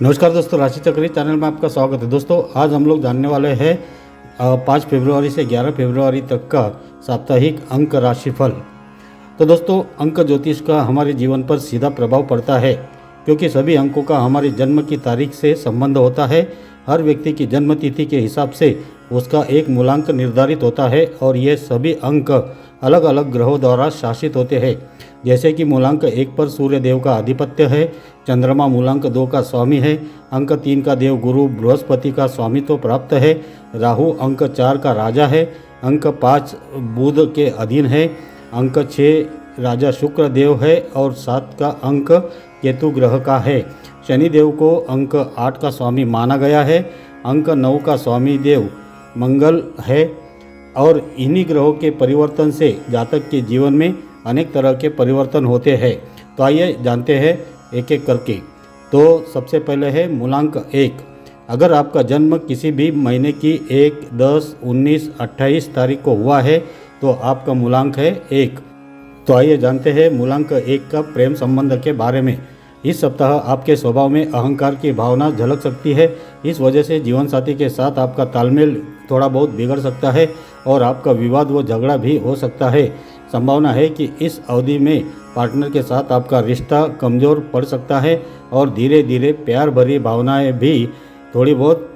नमस्कार दोस्तों, राशि चक्री चैनल में आपका स्वागत है। दोस्तों आज हम लोग जानने वाले हैं 5 फरवरी से 11 फरवरी तक का साप्ताहिक अंक राशिफल। तो दोस्तों अंक ज्योतिष का हमारे जीवन पर सीधा प्रभाव पड़ता है, क्योंकि सभी अंकों का हमारे जन्म की तारीख से संबंध होता है। हर व्यक्ति की जन्म तिथि के हिसाब से उसका एक मूलांक निर्धारित होता है और ये सभी अंक अलग अलग ग्रहों द्वारा शासित होते हैं। जैसे कि मूलांक 1 पर सूर्य देव का आधिपत्य है, चंद्रमा मूलांक 2 का स्वामी है, अंक 3 का देव गुरु बृहस्पति का स्वामित्व प्राप्त है, राहु अंक 4 का राजा है, अंक 5 बुध के अधीन है, अंक 6 राजा शुक्र देव है और 7 का अंक केतु ग्रह का है। शनि देव को अंक 8 का स्वामी माना गया है, अंक 9 का स्वामी देव मंगल है और इन्हीं ग्रहों के परिवर्तन से जातक के जीवन में अनेक तरह के परिवर्तन होते हैं। तो आइए जानते हैं एक एक करके। तो सबसे पहले है मूलांक 1। अगर आपका जन्म किसी भी महीने की 1, 10, 19, 28 तारीख को हुआ है तो आपका मूलांक है 1। तो आइए जानते हैं मूलांक 1 का प्रेम संबंध के बारे में। इस सप्ताह आपके स्वभाव में अहंकार की भावना झलक सकती है। इस वजह से जीवन साथी के साथ आपका तालमेल थोड़ा बहुत बिगड़ सकता है और आपका विवाद व झगड़ा भी हो सकता है। संभावना है कि इस अवधि में पार्टनर के साथ आपका रिश्ता कमज़ोर पड़ सकता है और धीरे धीरे प्यार भरी भावनाएं भी थोड़ी बहुत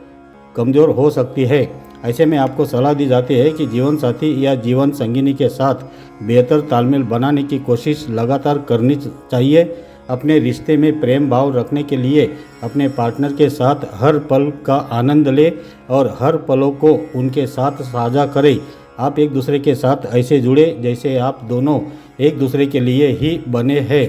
कमज़ोर हो सकती है। ऐसे में आपको सलाह दी जाती है कि जीवन साथी या जीवन संगिनी के साथ बेहतर तालमेल बनाने की कोशिश लगातार करनी चाहिए। अपने रिश्ते में प्रेम भाव रखने के लिए अपने पार्टनर के साथ हर पल का आनंद लें और हर पलों को उनके साथ साझा करें। आप एक दूसरे के साथ ऐसे जुड़े जैसे आप दोनों एक दूसरे के लिए ही बने हैं।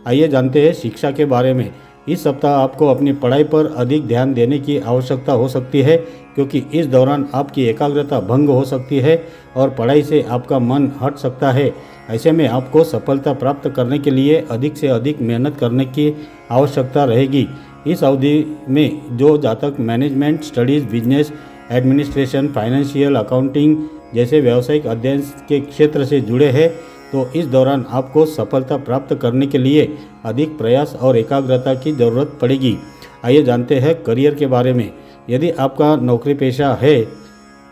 आइए जानते हैं शिक्षा के बारे में। इस सप्ताह आपको अपनी पढ़ाई पर अधिक ध्यान देने की आवश्यकता हो सकती है, क्योंकि इस दौरान आपकी एकाग्रता भंग हो सकती है और पढ़ाई से आपका मन हट सकता है। ऐसे में आपको सफलता प्राप्त करने के लिए अधिक से अधिक मेहनत करने की आवश्यकता रहेगी। इस अवधि में जो जातक management studies, business administration, financial, accounting जैसे व्यावसायिक अध्ययन के क्षेत्र से जुड़े हैं, तो इस दौरान आपको सफलता प्राप्त करने के लिए अधिक प्रयास और एकाग्रता की ज़रूरत पड़ेगी। आइए जानते हैं करियर के बारे में। यदि आपका नौकरी पेशा है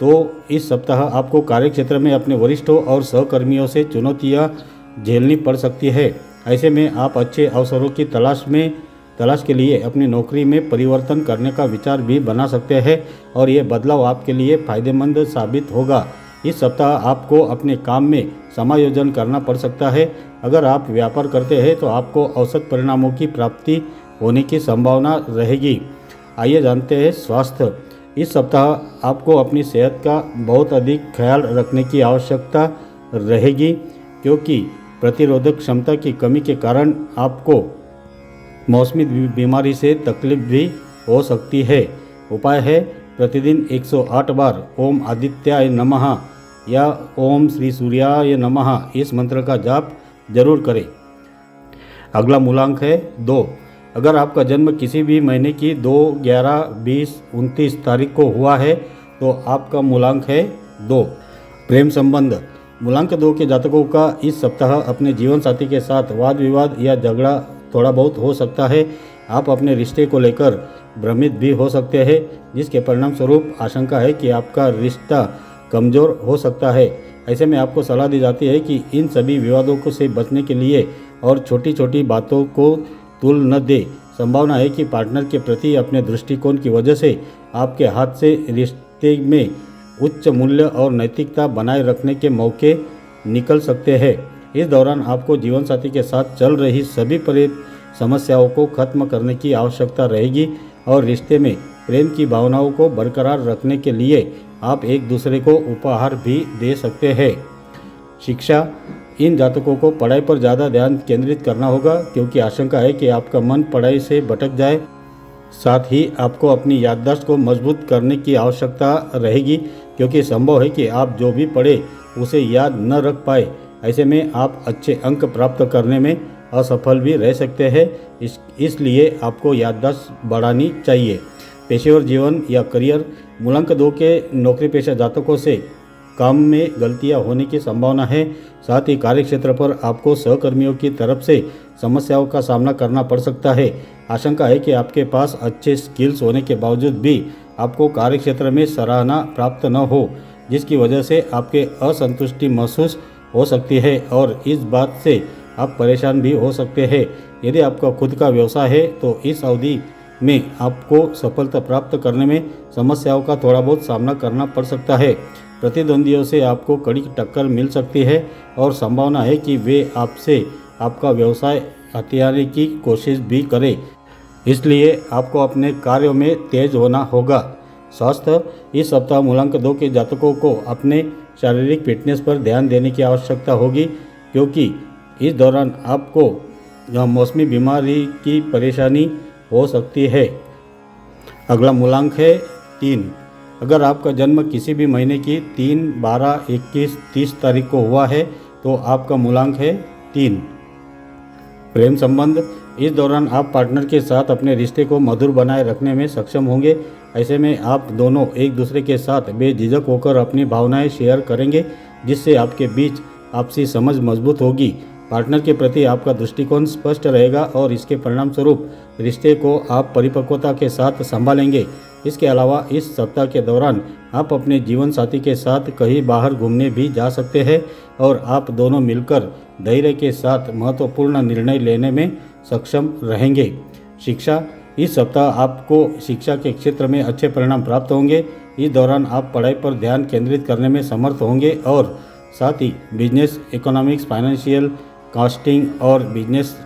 तो इस सप्ताह आपको कार्यक्षेत्र में अपने वरिष्ठों और सहकर्मियों से चुनौतियां झेलनी पड़ सकती है। ऐसे में आप अच्छे अवसरों की तलाश के लिए अपनी नौकरी में परिवर्तन करने का विचार भी बना सकते हैं और ये बदलाव आपके लिए फ़ायदेमंद साबित होगा। इस सप्ताह आपको अपने काम में समायोजन करना पड़ सकता है। अगर आप व्यापार करते हैं तो आपको औसत परिणामों की प्राप्ति होने की संभावना रहेगी। आइए जानते हैं स्वास्थ्य। इस सप्ताह आपको अपनी सेहत का बहुत अधिक ख्याल रखने की आवश्यकता रहेगी, क्योंकि प्रतिरोधक क्षमता की कमी के कारण आपको मौसमी बीमारी से तकलीफ भी हो सकती है। उपाय है प्रतिदिन 108 बार ओम आदित्याय नमः या ओम श्री सूर्याय नमः इस मंत्र का जाप जरूर करें। अगला मूलांक है 2। अगर आपका जन्म किसी भी महीने की 2, 11, 20, 29 तारीख को हुआ है तो आपका मूलांक है 2। प्रेम संबंध। मूलांक 2 के जातकों का इस सप्ताह अपने जीवन साथी के साथ वाद विवाद या झगड़ा थोड़ा बहुत हो सकता है। आप अपने रिश्ते को लेकर भ्रमित भी हो सकते हैं, जिसके परिणाम स्वरूप आशंका है कि आपका रिश्ता कमज़ोर हो सकता है। ऐसे में आपको सलाह दी जाती है कि इन सभी विवादों को से बचने के लिए और छोटी छोटी बातों को तुल न दे। संभावना है कि पार्टनर के प्रति अपने दृष्टिकोण की वजह से आपके हाथ से रिश्ते में उच्च मूल्य और नैतिकता बनाए रखने के मौके निकल सकते हैं। इस दौरान आपको जीवन साथी के साथ चल रही सभी समस्याओं को खत्म करने की आवश्यकता रहेगी और रिश्ते में प्रेम की भावनाओं को बरकरार रखने के लिए आप एक दूसरे को उपहार भी दे सकते हैं। शिक्षा। इन जातकों को पढ़ाई पर ज़्यादा ध्यान केंद्रित करना होगा, क्योंकि आशंका है कि आपका मन पढ़ाई से भटक जाए। साथ ही आपको अपनी याददाश्त को मजबूत करने की आवश्यकता रहेगी, क्योंकि संभव है कि आप जो भी पढ़े उसे याद न रख पाए। ऐसे में आप अच्छे अंक प्राप्त करने में असफल भी रह सकते हैं। इसलिए आपको याददाश्त बढ़ानी चाहिए। पेशेवर जीवन या करियर। मूलांक 2 के नौकरी पेशा जातकों से काम में गलतियां होने की संभावना है। साथ ही कार्यक्षेत्र पर आपको सहकर्मियों की तरफ से समस्याओं का सामना करना पड़ सकता है। आशंका है कि आपके पास अच्छे स्किल्स होने के बावजूद भी आपको कार्यक्षेत्र में सराहना प्राप्त न हो, जिसकी वजह से आपके असंतुष्टि महसूस हो सकती है और इस बात से आप परेशान भी हो सकते हैं। यदि आपका खुद का व्यवसाय है तो इस अवधि में आपको सफलता प्राप्त करने में समस्याओं का थोड़ा बहुत सामना करना पड़ सकता है। प्रतिद्वंदियों से आपको कड़ी टक्कर मिल सकती है और संभावना है कि वे आपसे आपका व्यवसाय हथियाने की कोशिश भी करें, इसलिए आपको अपने कार्यों में तेज होना होगा। स्वास्थ्य, इस सप्ताह मूलांक 2 के जातकों को अपने शारीरिक फिटनेस पर ध्यान देने की आवश्यकता होगी, क्योंकि इस दौरान आपको मौसमी बीमारी की परेशानी हो सकती है। अगला मूलांक है 3। अगर आपका जन्म किसी भी महीने की 3, 12, 21, 30 तारीख को हुआ है तो आपका मूलांक है 3। प्रेम संबंध, इस दौरान आप पार्टनर के साथ अपने रिश्ते को मधुर बनाए रखने में सक्षम होंगे। ऐसे में आप दोनों एक दूसरे के साथ बेझिझक होकर अपनी भावनाएं शेयर करेंगे, जिससे आपके बीच आपसी समझ मजबूत होगी। पार्टनर के प्रति आपका दृष्टिकोण स्पष्ट रहेगा और इसके परिणाम स्वरूप रिश्ते को आप परिपक्वता के साथ संभालेंगे। इसके अलावा इस सप्ताह के दौरान आप अपने जीवन साथी के साथ कहीं बाहर घूमने भी जा सकते हैं और आप दोनों मिलकर धैर्य के साथ महत्वपूर्ण निर्णय लेने में सक्षम रहेंगे। शिक्षा, इस सप्ताह आपको शिक्षा के क्षेत्र में अच्छे परिणाम प्राप्त होंगे। इस दौरान आप पढ़ाई पर ध्यान केंद्रित करने में समर्थ होंगे और साथ ही बिजनेस, इकोनॉमिक्स, फाइनेंशियल, कास्टिंग और बिजनेस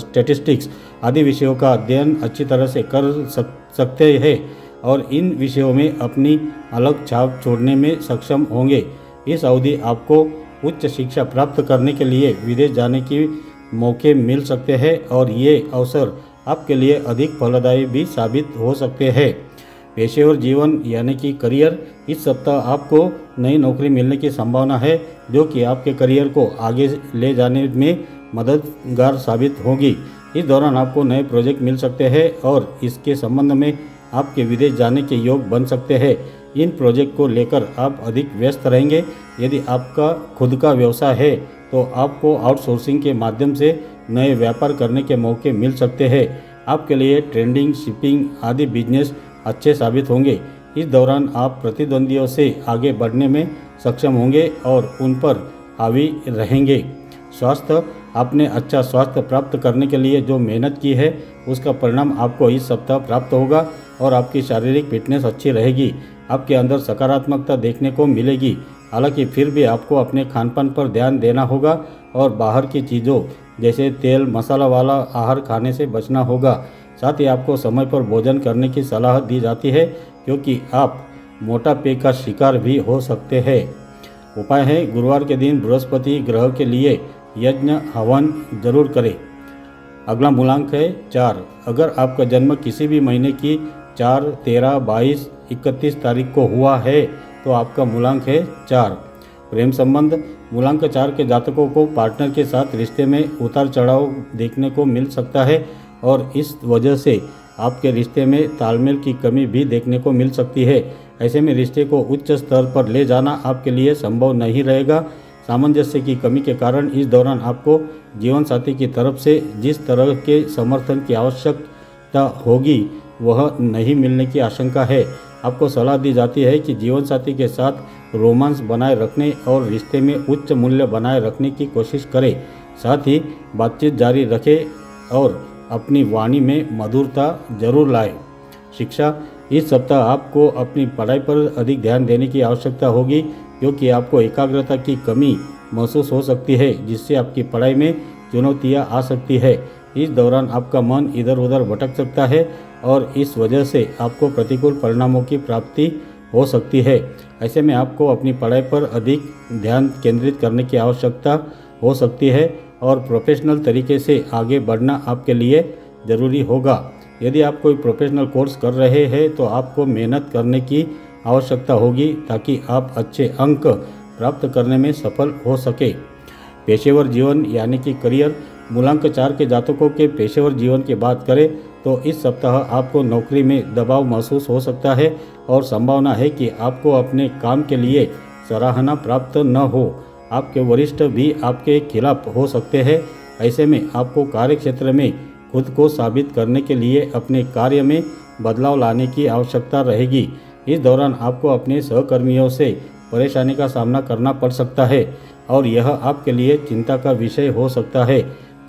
स्टैटिस्टिक्स आदि विषयों का अध्ययन अच्छी तरह से कर सकते हैं और इन विषयों में अपनी अलग छाप छोड़ने में सक्षम होंगे। इस अवधि आपको उच्च शिक्षा प्राप्त करने के लिए विदेश जाने के मौके मिल सकते हैं और ये अवसर आपके लिए अधिक फलदायी भी साबित हो सकते हैं। पेशेवर जीवन यानी कि करियर, इस सप्ताह आपको नई नौकरी मिलने की संभावना है, जो कि आपके करियर को आगे ले जाने में मददगार साबित होगी। इस दौरान आपको नए प्रोजेक्ट मिल सकते हैं और इसके संबंध में आपके विदेश जाने के योग बन सकते हैं। इन प्रोजेक्ट को लेकर आप अधिक व्यस्त रहेंगे। यदि आपका खुद का व्यवसाय है तो आपको आउटसोर्सिंग के माध्यम से नए व्यापार करने के मौके मिल सकते हैं। आपके लिए ट्रेडिंग, शिपिंग आदि बिजनेस अच्छे साबित होंगे। इस दौरान आप प्रतिद्वंदियों से आगे बढ़ने में सक्षम होंगे और उन पर हावी रहेंगे। स्वास्थ्य, आपने अच्छा स्वास्थ्य प्राप्त करने के लिए जो मेहनत की है उसका परिणाम आपको इस सप्ताह प्राप्त होगा और आपकी शारीरिक फिटनेस अच्छी रहेगी। आपके अंदर सकारात्मकता देखने को मिलेगी। हालांकि फिर भी आपको अपने खानपान पर ध्यान देना होगा और बाहर की चीज़ों जैसे तेल मसाला वाला आहार खाने से बचना होगा। साथ ही आपको समय पर भोजन करने की सलाह दी जाती है, क्योंकि आप मोटापे का शिकार भी हो सकते हैं। उपाय है, गुरुवार के दिन बृहस्पति ग्रह के लिए यज्ञ हवन जरूर करें। अगला मूलांक है 4। अगर आपका जन्म किसी भी महीने की 4, 13, 22, 31 तारीख को हुआ है तो आपका मूलांक है 4। प्रेम संबंध, मूलांक 4 के जातकों को पार्टनर के साथ रिश्ते में उतार चढ़ाव देखने को मिल सकता है और इस वजह से आपके रिश्ते में तालमेल की कमी भी देखने को मिल सकती है। ऐसे में रिश्ते को उच्च स्तर पर ले जाना आपके लिए संभव नहीं रहेगा। सामंजस्य की कमी के कारण इस दौरान आपको जीवन साथी की तरफ से जिस तरह के समर्थन की आवश्यकता होगी वह नहीं मिलने की आशंका है। आपको सलाह दी जाती है कि जीवन साथी के साथ रोमांस बनाए रखने और रिश्ते में उच्च मूल्य बनाए रखने की कोशिश करें। साथ ही बातचीत जारी रखें और अपनी वाणी में मधुरता जरूर लाएं। शिक्षा, इस सप्ताह आपको अपनी पढ़ाई पर अधिक ध्यान देने की आवश्यकता होगी, क्योंकि आपको एकाग्रता की कमी महसूस हो सकती है, जिससे आपकी पढ़ाई में चुनौतियां आ सकती है। इस दौरान आपका मन इधर उधर भटक सकता है और इस वजह से आपको प्रतिकूल परिणामों की प्राप्ति हो सकती है। ऐसे में आपको अपनी पढ़ाई पर अधिक ध्यान केंद्रित करने की आवश्यकता हो सकती है और प्रोफेशनल तरीके से आगे बढ़ना आपके लिए ज़रूरी होगा। यदि आप कोई प्रोफेशनल कोर्स कर रहे हैं तो आपको मेहनत करने की आवश्यकता होगी ताकि आप अच्छे अंक प्राप्त करने में सफल हो सके। पेशेवर जीवन यानी कि करियर, मूलांक 4 के जातकों के पेशेवर जीवन की बात करें तो इस सप्ताह आपको नौकरी में दबाव महसूस हो सकता है और संभावना है कि आपको अपने काम के लिए सराहना प्राप्त न हो। आपके वरिष्ठ भी आपके खिलाफ हो सकते हैं। ऐसे में आपको कार्य क्षेत्र में खुद को साबित करने के लिए अपने कार्य में बदलाव लाने की आवश्यकता रहेगी। इस दौरान आपको अपने सहकर्मियों से परेशानी का सामना करना पड़ सकता है और यह आपके लिए चिंता का विषय हो सकता है।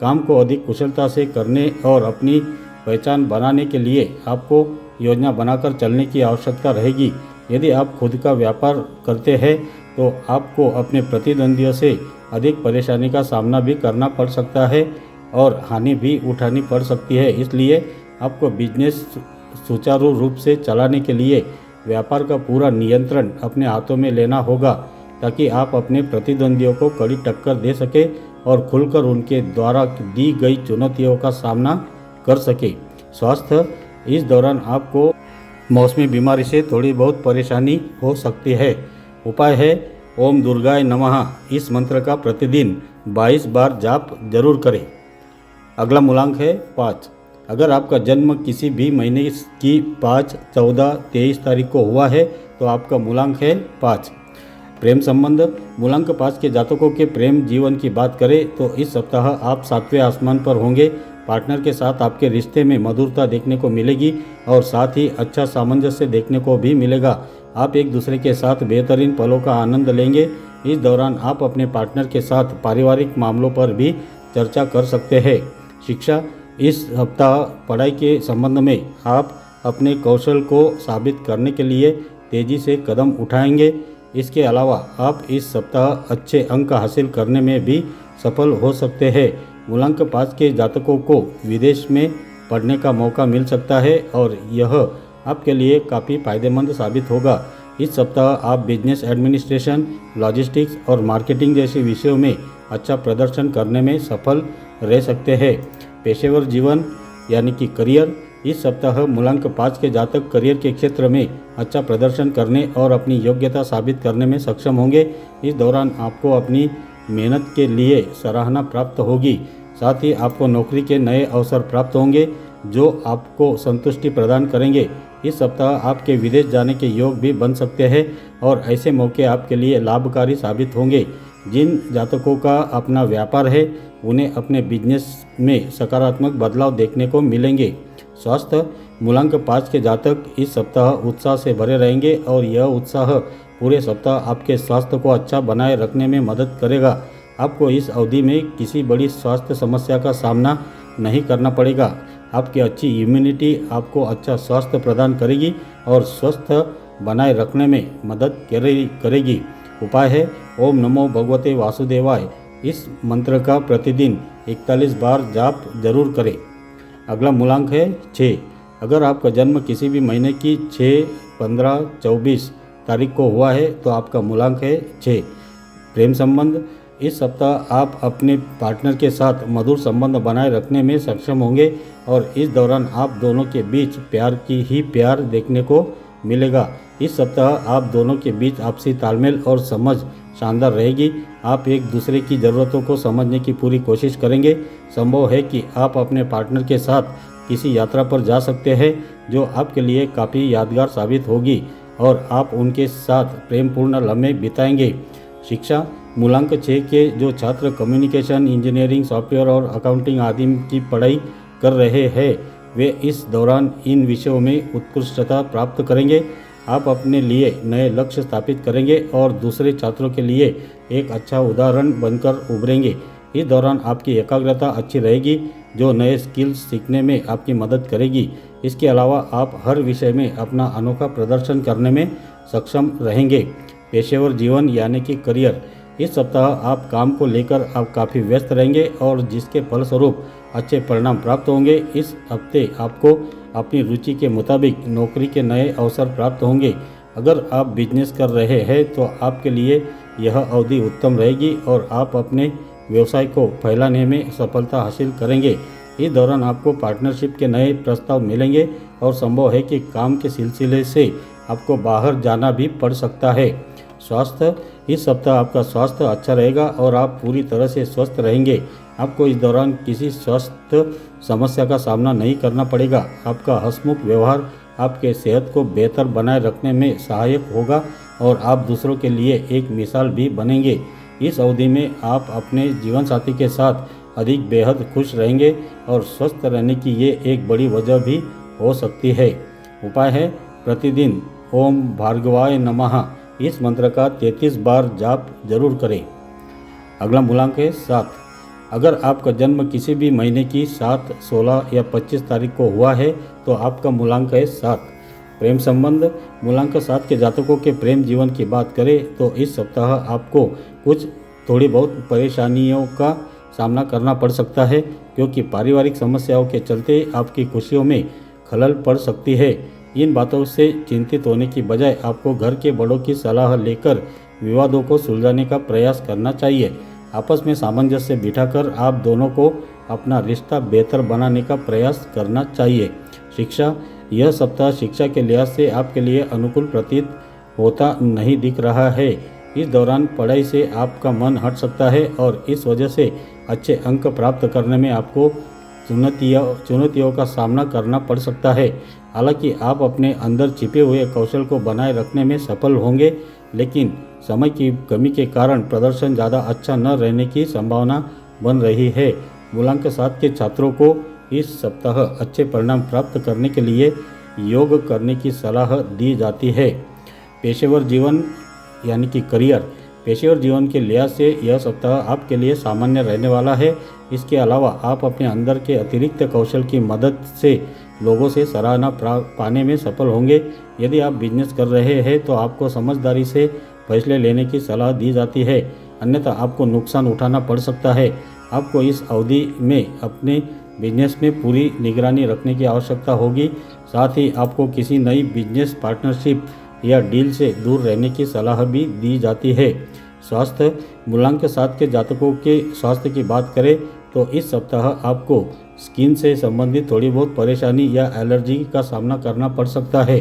काम को अधिक कुशलता से करने और अपनी पहचान बनाने के लिए आपको योजना बनाकर चलने की आवश्यकता रहेगी। यदि आप खुद का व्यापार करते हैं तो आपको अपने प्रतिद्वंदियों से अधिक परेशानी का सामना भी करना पड़ सकता है और हानि भी उठानी पड़ सकती है। इसलिए आपको बिजनेस सुचारू रूप से चलाने के लिए व्यापार का पूरा नियंत्रण अपने हाथों में लेना होगा ताकि आप अपने प्रतिद्वंदियों को कड़ी टक्कर दे सके और खुलकर उनके द्वारा दी गई चुनौतियों का सामना कर सके। स्वास्थ्य, इस दौरान आपको मौसमी बीमारी से थोड़ी बहुत परेशानी हो सकती है। उपाय है ओम दुर्गाय नमः। इस मंत्र का प्रतिदिन 22 बार जाप जरूर करें। अगला मूलांक है 5। अगर आपका जन्म किसी भी महीने की 5, 14, 23 तारीख को हुआ है तो आपका मूलांक है 5। प्रेम संबंध, मूलांक 5 के जातकों के प्रेम जीवन की बात करें तो इस सप्ताह आप 7वें आसमान पर होंगे। पार्टनर के साथ आपके रिश्ते में मधुरता देखने को मिलेगी और साथ ही अच्छा सामंजस्य देखने को भी मिलेगा। आप एक दूसरे के साथ बेहतरीन पलों का आनंद लेंगे। इस दौरान आप अपने पार्टनर के साथ पारिवारिक मामलों पर भी चर्चा कर सकते हैं। शिक्षा, इस सप्ताह पढ़ाई के संबंध में आप अपने कौशल को साबित करने के लिए तेज़ी से कदम उठाएंगे। इसके अलावा आप इस सप्ताह अच्छे अंक हासिल करने में भी सफल हो सकते हैं। मूलांक 5 के जातकों को विदेश में पढ़ने का मौका मिल सकता है और यह आपके लिए काफ़ी फायदेमंद साबित होगा। इस सप्ताह आप बिजनेस एडमिनिस्ट्रेशन, लॉजिस्टिक्स और मार्केटिंग जैसे विषयों में अच्छा प्रदर्शन करने में सफल रह सकते हैं। पेशेवर जीवन यानी कि करियर, इस सप्ताह मूलांक 5 के जातक करियर के क्षेत्र में अच्छा प्रदर्शन करने और अपनी योग्यता साबित करने में सक्षम होंगे। इस दौरान आपको अपनी मेहनत के लिए सराहना प्राप्त होगी। साथ ही आपको नौकरी के नए अवसर प्राप्त होंगे जो आपको संतुष्टि प्रदान करेंगे। इस सप्ताह आपके विदेश जाने के योग भी बन सकते हैं और ऐसे मौके आपके लिए लाभकारी साबित होंगे। जिन जातकों का अपना व्यापार है उन्हें अपने बिजनेस में सकारात्मक बदलाव देखने को मिलेंगे। स्वास्थ्य, मूलांक 5 के जातक इस सप्ताह उत्साह से भरे रहेंगे और यह उत्साह पूरे सप्ताह आपके स्वास्थ्य को अच्छा बनाए रखने में मदद करेगा। आपको इस अवधि में किसी बड़ी स्वास्थ्य समस्या का सामना नहीं करना पड़ेगा। आपकी अच्छी इम्यूनिटी आपको अच्छा स्वास्थ्य प्रदान करेगी और स्वस्थ बनाए रखने में मदद करेगी। उपाय है ओम नमो भगवते वासुदेवाय। इस मंत्र का प्रतिदिन 41 बार जाप जरूर करें। अगला मूलांक है 6। अगर आपका जन्म किसी भी महीने की 6, 15, 24 तारीख को हुआ है तो आपका मूलांक है 6। प्रेम संबंध, इस सप्ताह आप अपने पार्टनर के साथ मधुर संबंध बनाए रखने में सक्षम होंगे और इस दौरान आप दोनों के बीच प्यार की ही प्यार देखने को मिलेगा। इस सप्ताह आप दोनों के बीच आपसी तालमेल और समझ शानदार रहेगी। आप एक दूसरे की ज़रूरतों को समझने की पूरी कोशिश करेंगे। संभव है कि आप अपने पार्टनर के साथ किसी यात्रा पर जा सकते हैं जो आपके लिए काफ़ी यादगार साबित होगी और आप उनके साथ प्रेमपूर्ण लम्हे बिताएंगे। शिक्षा, मूलांक 6 के जो छात्र कम्युनिकेशन, इंजीनियरिंग, सॉफ्टवेयर और अकाउंटिंग आदि की पढ़ाई कर रहे हैं वे इस दौरान इन विषयों में उत्कृष्टता प्राप्त करेंगे। आप अपने लिए नए लक्ष्य स्थापित करेंगे और दूसरे छात्रों के लिए एक अच्छा उदाहरण बनकर उभरेंगे। इस दौरान आपकी एकाग्रता अच्छी रहेगी जो नए स्किल्स सीखने में आपकी मदद करेगी। इसके अलावा आप हर विषय में अपना अनोखा प्रदर्शन करने में सक्षम रहेंगे। पेशेवर जीवन यानी कि करियर, इस सप्ताह आप काम को लेकर आप काफ़ी व्यस्त रहेंगे और जिसके फलस्वरूप अच्छे परिणाम प्राप्त होंगे। इस हफ्ते आपको अपनी रुचि के मुताबिक नौकरी के नए अवसर प्राप्त होंगे। अगर आप बिजनेस कर रहे हैं तो आपके लिए यह अवधि उत्तम रहेगी और आप अपने व्यवसाय को फैलाने में सफलता हासिल करेंगे। इस दौरान आपको पार्टनरशिप के नए प्रस्ताव मिलेंगे और संभव है कि काम के सिलसिले से आपको बाहर जाना भी पड़ सकता है। स्वास्थ्य, इस सप्ताह आपका स्वास्थ्य अच्छा रहेगा और आप पूरी तरह से स्वस्थ रहेंगे। आपको इस दौरान किसी स्वास्थ्य समस्या का सामना नहीं करना पड़ेगा। आपका हंसमुख व्यवहार आपके सेहत को बेहतर बनाए रखने में सहायक होगा और आप दूसरों के लिए एक मिसाल भी बनेंगे। इस अवधि में आप अपने जीवन साथी के साथ अधिक बेहद खुश रहेंगे और स्वस्थ रहने की ये एक बड़ी वजह भी हो सकती है। उपाय है, प्रतिदिन ओम भार्गवाय नमः इस मंत्र का 33 बार जाप जरूर करें। अगला मूलांक है 7। अगर आपका जन्म किसी भी महीने की 7, 16 या 25 तारीख को हुआ है तो आपका मूलांक है 7। प्रेम संबंध, मूलांक 7 के जातकों के प्रेम जीवन की बात करें तो इस सप्ताह आपको कुछ थोड़ी बहुत परेशानियों का सामना करना पड़ सकता है, क्योंकि पारिवारिक समस्याओं के चलते आपकी खुशियों में खलल पड़ सकती है। इन बातों से चिंतित होने की बजाय आपको घर के बड़ों की सलाह लेकर विवादों को सुलझाने का प्रयास करना चाहिए। आपस में सामंजस्य बिठाकर आप दोनों को अपना रिश्ता बेहतर बनाने का प्रयास करना चाहिए। शिक्षा, यह सप्ताह शिक्षा के लिहाज से आपके लिए अनुकूल प्रतीत होता नहीं दिख रहा है। इस दौरान पढ़ाई से आपका मन हट सकता है और इस वजह से अच्छे अंक प्राप्त करने में आपको चुनौतियों का सामना करना पड़ सकता है। हालांकि आप अपने अंदर छिपे हुए कौशल को बनाए रखने में सफल होंगे, लेकिन समय की कमी के कारण प्रदर्शन ज़्यादा अच्छा न रहने की संभावना बन रही है। मूलांक 7 के छात्रों को इस सप्ताह अच्छे परिणाम प्राप्त करने के लिए योग करने की सलाह दी जाती है। पेशेवर जीवन यानी कि करियर, पेशेवर जीवन के लिहाज से यह सप्ताह आपके लिए सामान्य रहने वाला है। इसके अलावा आप अपने अंदर के अतिरिक्त कौशल की मदद से लोगों से सराहना पाने में सफल होंगे। यदि आप बिजनेस कर रहे हैं तो आपको समझदारी से फैसले लेने की सलाह दी जाती है, अन्यथा आपको नुकसान उठाना पड़ सकता है। आपको इस अवधि में अपने बिजनेस में पूरी निगरानी रखने की आवश्यकता होगी। साथ ही आपको किसी नई बिजनेस पार्टनरशिप या डील से दूर रहने की सलाह भी दी जाती है। स्वास्थ्य, मूलांक 7 के जातकों के स्वास्थ्य की बात करें तो इस सप्ताह आपको स्किन से संबंधित थोड़ी बहुत परेशानी या एलर्जी का सामना करना पड़ सकता है।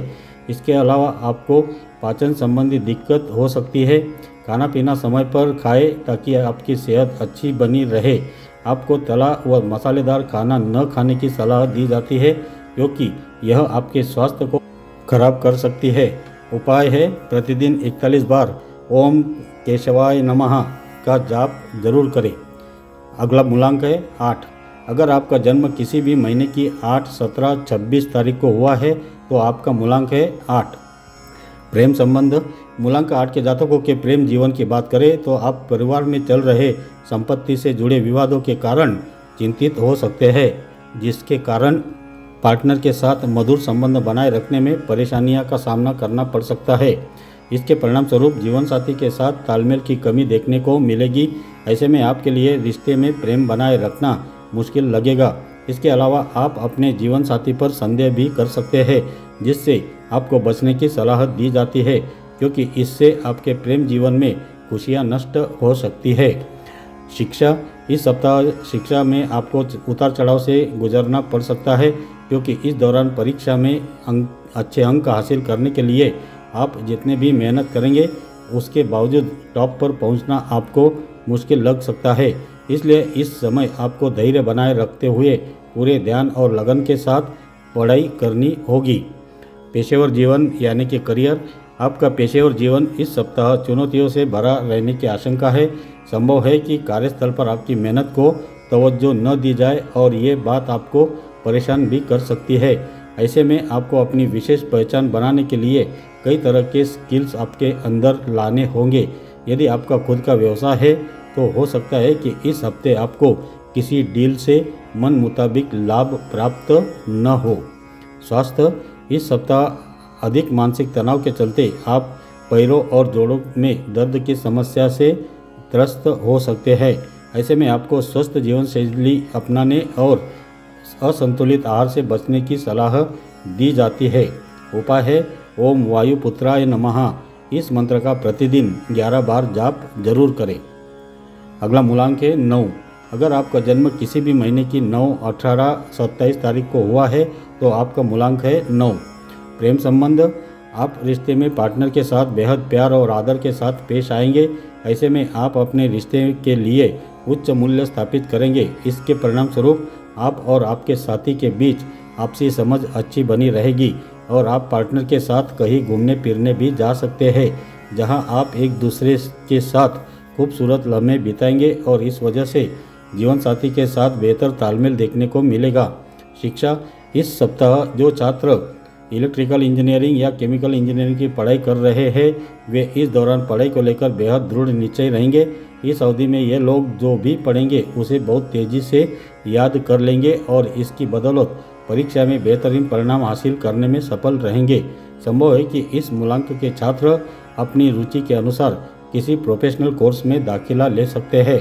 इसके अलावा आपको पाचन संबंधी दिक्कत हो सकती है। खाना पीना समय पर खाएं ताकि आपकी सेहत अच्छी बनी रहे। आपको तला व मसालेदार खाना न खाने की सलाह दी जाती है, क्योंकि यह आपके स्वास्थ्य को खराब कर सकती है। उपाय है, प्रतिदिन 41 बार ओम केशवाय नमः का जाप जरूर करें। अगला मूलांक है 8। अगर आपका जन्म किसी भी महीने की 8, 17, 26 तारीख को हुआ है तो आपका मूलांक है 8। प्रेम संबंध, मूलांक 8 के जातकों के प्रेम जीवन की बात करें तो आप परिवार में चल रहे संपत्ति से जुड़े विवादों के कारण चिंतित हो सकते हैं, जिसके कारण पार्टनर के साथ मधुर संबंध बनाए रखने में परेशानियों का सामना करना पड़ सकता है। इसके परिणाम स्वरूप जीवन साथी के साथ तालमेल की कमी देखने को मिलेगी। ऐसे में आपके लिए रिश्ते में प्रेम बनाए रखना मुश्किल लगेगा। इसके अलावा आप अपने जीवन साथी पर संदेह भी कर सकते हैं, जिससे आपको बचने की सलाह दी जाती है, क्योंकि इससे आपके प्रेम जीवन में खुशियां नष्ट हो सकती है। शिक्षा, इस सप्ताह शिक्षा में आपको उतार चढ़ाव से गुजरना पड़ सकता है, क्योंकि इस दौरान परीक्षा में अच्छे अंक हासिल करने के लिए आप जितने भी मेहनत करेंगे उसके बावजूद टॉप पर पहुंचना आपको मुश्किल लग सकता है। इसलिए इस समय आपको धैर्य बनाए रखते हुए पूरे ध्यान और लगन के साथ पढ़ाई करनी होगी। पेशेवर जीवन यानी कि करियर, आपका पेशेवर जीवन इस सप्ताह चुनौतियों से भरा रहने की आशंका है। संभव है कि कार्यस्थल पर आपकी मेहनत को तवज्जो न दी जाए और ये बात आपको परेशान भी कर सकती है। ऐसे में आपको अपनी विशेष पहचान बनाने के लिए कई तरह के स्किल्स आपके अंदर लाने होंगे। यदि आपका खुद का व्यवसाय है तो हो सकता है कि इस हफ्ते आपको किसी डील से मन मुताबिक लाभ प्राप्त न हो। स्वास्थ्य, इस सप्ताह अधिक मानसिक तनाव के चलते आप पैरों और जोड़ों में दर्द की समस्या से त्रस्त हो सकते हैं। ऐसे में आपको स्वस्थ जीवन शैली अपनाने और असंतुलित आहार से बचने की सलाह दी जाती है। उपाय है, ओम वायुपुत्राय नमः इस मंत्र का प्रतिदिन 11 बार जाप जरूर करें। अगला मूलांक है 9। अगर आपका जन्म किसी भी महीने की 9, 18, 27 तारीख को हुआ है तो आपका मूलांक है 9। प्रेम संबंध, आप रिश्ते में पार्टनर के साथ बेहद प्यार और आदर के साथ पेश आएंगे। ऐसे में आप अपने रिश्ते के लिए उच्च मूल्य स्थापित करेंगे। इसके परिणाम स्वरूप आप और आपके साथी के बीच आपसी समझ अच्छी बनी रहेगी और आप पार्टनर के साथ कहीं घूमने फिरने भी जा सकते हैं, जहां आप एक दूसरे के साथ खूबसूरत लम्हे बिताएंगे और इस वजह से जीवन साथी के साथ बेहतर तालमेल देखने को मिलेगा। शिक्षा, इस सप्ताह जो छात्र इलेक्ट्रिकल इंजीनियरिंग या केमिकल इंजीनियरिंग की पढ़ाई कर रहे हैं वे इस दौरान पढ़ाई को लेकर बेहद दृढ़ निश्चय रहेंगे। इस अवधि में ये लोग जो भी पढ़ेंगे उसे बहुत तेज़ी से याद कर लेंगे और इसकी बदौलत परीक्षा में बेहतरीन परिणाम हासिल करने में सफल रहेंगे। संभव है कि इस मूलांक के छात्र अपनी रुचि के अनुसार किसी प्रोफेशनल कोर्स में दाखिला ले सकते हैं।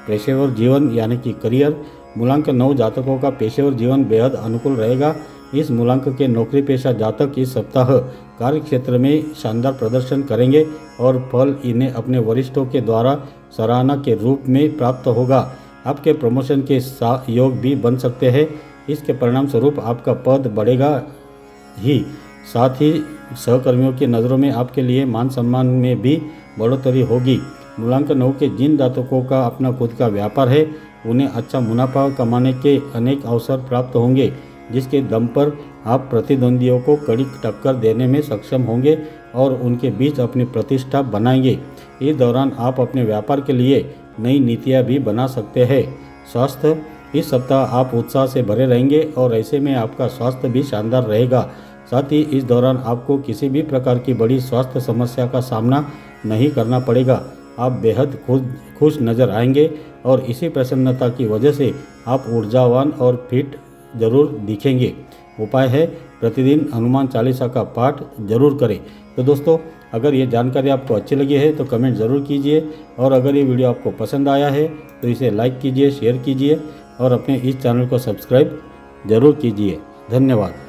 पेशेवर जीवन यानी कि करियर, मूलांक 9 जातकों का पेशेवर जीवन बेहद अनुकूल रहेगा। इस मूलांक के नौकरी पेशा जातक इस सप्ताह कार्य क्षेत्र में शानदार प्रदर्शन करेंगे और फल इन्हें अपने वरिष्ठों के द्वारा सराहना के रूप में प्राप्त होगा। आपके प्रमोशन के योग भी बन सकते हैं। इसके परिणाम स्वरूप आपका पद बढ़ेगा ही साथ ही सहकर्मियों की नज़रों में आपके लिए मान सम्मान में भी बढ़ोतरी होगी। मूलांक 9 के जिन जातकों का अपना खुद का व्यापार है उन्हें अच्छा मुनाफा कमाने के अनेक अवसर प्राप्त होंगे, जिसके दम पर आप प्रतिद्वंदियों को कड़ी टक्कर देने में सक्षम होंगे और उनके बीच अपनी प्रतिष्ठा बनाएंगे। इस दौरान आप अपने व्यापार के लिए नई नीतियां भी बना सकते हैं। स्वास्थ्य, इस सप्ताह आप उत्साह से भरे रहेंगे और ऐसे में आपका स्वास्थ्य भी शानदार रहेगा। साथ ही इस दौरान आपको किसी भी प्रकार की बड़ी स्वास्थ्य समस्या का सामना नहीं करना पड़ेगा। आप बेहद खुश नज़र आएंगे और इसी प्रसन्नता की वजह से आप ऊर्जावान और फिट जरूर दिखेंगे। उपाय है प्रतिदिन हनुमान चालीसा का पाठ जरूर करें। तो दोस्तों, अगर ये जानकारी आपको अच्छी लगी है तो कमेंट ज़रूर कीजिए और अगर ये वीडियो आपको पसंद आया है तो इसे लाइक कीजिए, शेयर कीजिए और अपने इस चैनल को सब्सक्राइब जरूर कीजिए। धन्यवाद।